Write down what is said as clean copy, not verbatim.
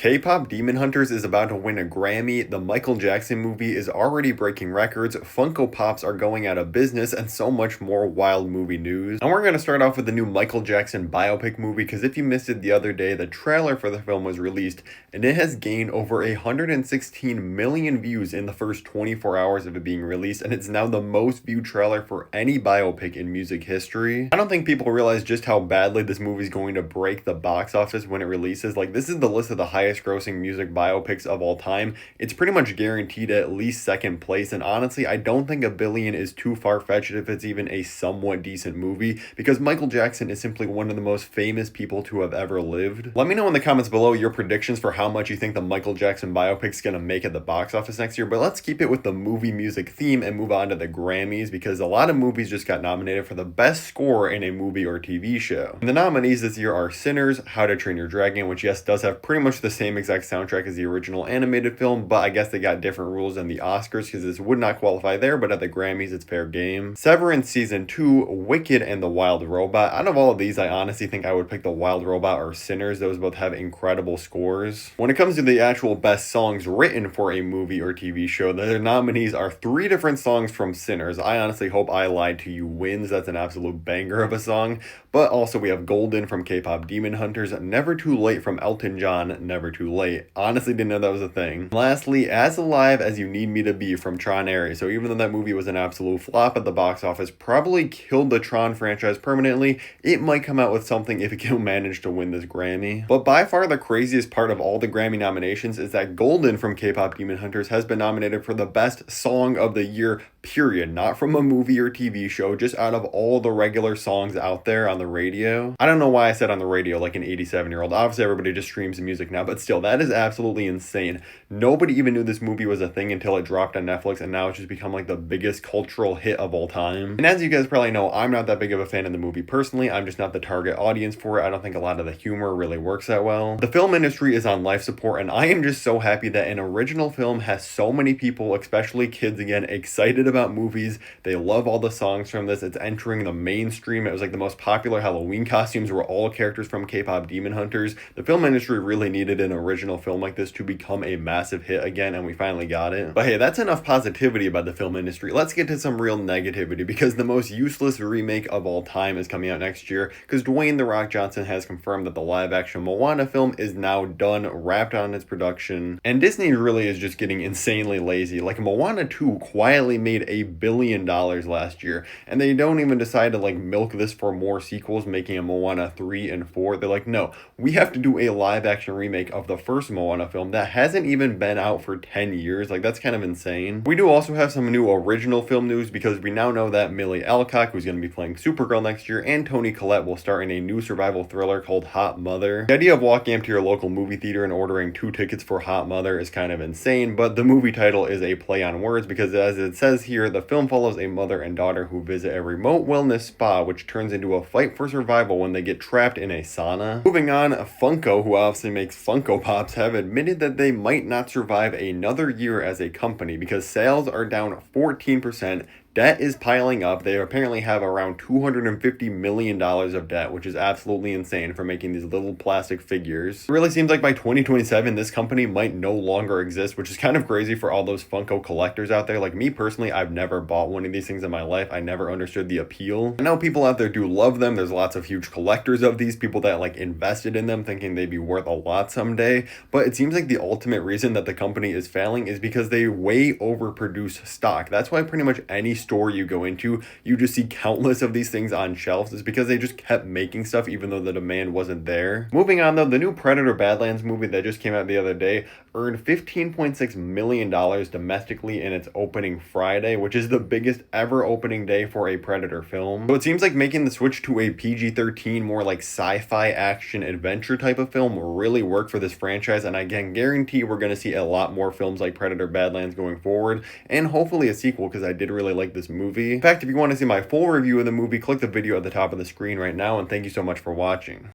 K-pop Demon Hunters is about to win a Grammy, the Michael Jackson movie is already breaking records, Funko Pops are going out of business, and so much more wild movie news. And we're going to start off with the new Michael Jackson biopic movie, because if you missed it the other day, the trailer for the film was released, and it has gained over 116 million views in the first 24 hours of it being released, and it's now the most viewed trailer for any biopic in music history. I don't think people realize just how badly this movie is going to break the box office when it releases. Like, this is the list of the highest grossing music biopics of all time. It's pretty much guaranteed at least second place, and honestly, I don't think $1 billion is too far-fetched if it's even a somewhat decent movie, because Michael Jackson is simply one of the most famous people to have ever lived. Let me know in the comments below your predictions for how much you think the Michael Jackson biopic is going to make at the box office next year, but let's keep it with the movie music theme and move on to the Grammys, because a lot of movies just got nominated for the best score in a movie or TV show. And the nominees this year are Sinners, How to Train Your Dragon, which yes, does have pretty much the same exact soundtrack as the original animated film, but I guess they got different rules than the Oscars because this would not qualify there, but at the Grammys it's fair game. Severance Season 2, Wicked, and The Wild Robot. Out of all of these, I honestly think I would pick The Wild Robot or Sinners. Those both have incredible scores. When it comes to the actual best songs written for a movie or TV show, the nominees are 3 different songs from Sinners. I honestly hope I Lied to You wins. That's an absolute banger of a song. But also we have Golden from K-pop Demon Hunters, Never Too Late from Elton John, Never Too Late. Honestly didn't know that was a thing. Lastly, As Alive as You Need Me to Be from Tron Ares. So even though that movie was an absolute flop at the box office, probably killed the Tron franchise permanently, it might come out with something if it can manage to win this Grammy. But by far the craziest part of all the Grammy nominations is that Golden from K-pop Demon Hunters has been nominated for the best song of the year, period. Not from a movie or TV show, just out of all the regular songs out there on the radio. I don't know why I said on the radio like an 87-year-old. Obviously everybody just streams music now, but still, that is absolutely insane. Nobody even knew this movie was a thing until it dropped on Netflix, and now it's just become like the biggest cultural hit of all time. And as you guys probably know, I'm not that big of a fan of the movie personally. I'm just not the target audience for it. I don't think a lot of the humor really works that well. The film industry is on life support, and I am just so happy that an original film has so many people, especially kids again, excited about movies. They love all the songs from this. It's entering the mainstream. It was like the most popular Halloween costumes were all characters from K-pop Demon Hunters. The film industry really needed an original film like this to become a massive hit again, and we finally got it. But hey, that's enough positivity about the film industry. Let's get to some real negativity, because the most useless remake of all time is coming out next year, because Dwayne "The Rock" Johnson has confirmed that the live-action Moana film is now done, wrapped on its production, and Disney really is just getting insanely lazy. Like, Moana 2 quietly made $1 billion last year, and they don't even decide to like milk this for more sequels, making a Moana 3 and 4. They're like, no, we have to do a live-action remake of the first Moana film that hasn't even been out for 10 years. Like, that's kind of insane. We do also have some new original film news, because we now know that Millie Alcock, who's going to be playing Supergirl next year, and Toni Collette will star in a new survival thriller called Hot Mother. The idea of walking up to your local movie theater and ordering 2 tickets for Hot Mother is kind of insane, but the movie title is a play on words, because as it says here, the film follows a mother and daughter who visit a remote wellness spa, which turns into a fight for survival when they get trapped in a sauna. Moving on, Funko, who obviously makes Funko Pops, have admitted that they might not survive another year as a company because sales are down 14%. Debt is piling up. They apparently have around $250 million of debt, which is absolutely insane for making these little plastic figures. It really seems like by 2027, this company might no longer exist, which is kind of crazy for all those Funko collectors out there. Like me personally, I've never bought one of these things in my life. I never understood the appeal. I know people out there do love them. There's lots of huge collectors of these, people that like invested in them thinking they'd be worth a lot someday. But it seems like the ultimate reason that the company is failing is because they way overproduce stock. That's why pretty much any store you go into, you just see countless of these things on shelves. Is because they just kept making stuff even though the demand wasn't there. Moving on though, the new Predator Badlands movie that just came out the other day earned $15.6 million domestically in its opening Friday, which is the biggest ever opening day for a Predator film. So it seems like making the switch to a PG-13, more like sci-fi action adventure type of film really worked for this franchise, and I can guarantee we're going to see a lot more films like Predator Badlands going forward, and hopefully a sequel, because I did really like this movie. In fact, if you want to see my full review of the movie, click the video at the top of the screen right now, and thank you so much for watching.